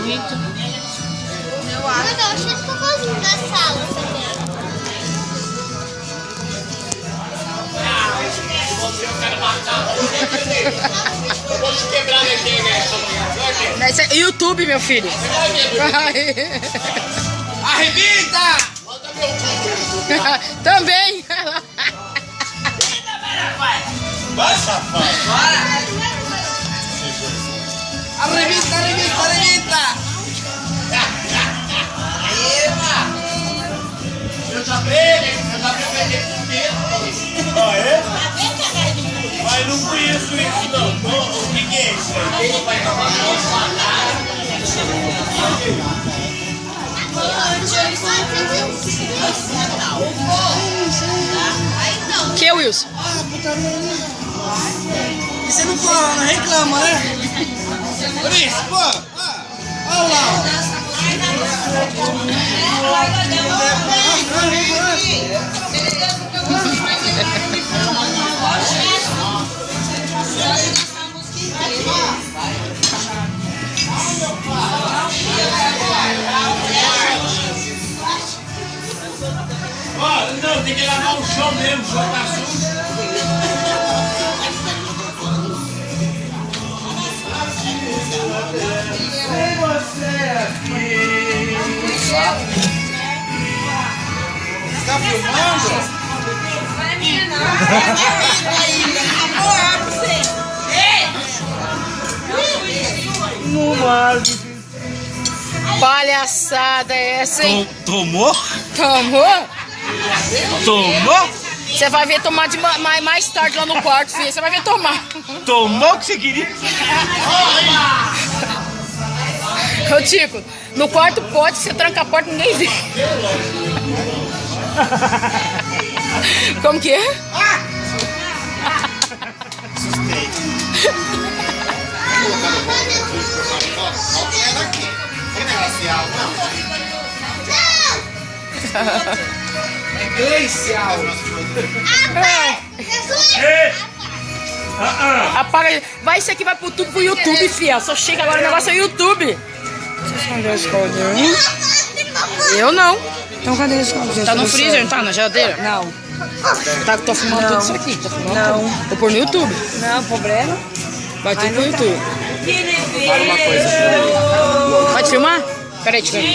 bonito. Eu acho. Mas eu achei esse cocôzinho da sala, sabia? Você eu quero matar. Eu vou te quebrar daqui, né? Esse é YouTube, meu filho. Arrebita! Manda meu cu. Também. Vai, safado. Bora. Arrebita, arrebita, arrebita. Eu já peguei com medo. Ah, é? Mas não conheço isso não. O que é isso aí? Que, Wilson? E você não fala, não reclama, né? Por isso, pô. Olha lá. Não, tem que lavar o chão mesmo, o chão tá sujo. Ei, você aqui. Tá filmando? Não vale. Palhaçada é essa, hein? Tomou? Tomou? Tomou? Você vai ver tomar mais tarde lá no quarto, filho. Você vai ver tomar. Tomou o que você queria? Ô, Tico, no quarto pode, você tranca a porta e ninguém vê. Como que é? Suspeito. É glacial. Apaga. Vai, isso aqui vai pro YouTube, fia. Só chega agora, o negócio é YouTube. Você escondeu a escondeu? Eu não. Então cadê a escondeu? Tá no freezer, não tá? Na geladeira? Não. Tá, tô filmando Não. tudo isso aqui. Tô filmando Não. tudo. Vou pôr no YouTube. Não, problema. Vai tudo pro YouTube. Fala uma coisa. Pode filmar? Peraí, deixa eu ver.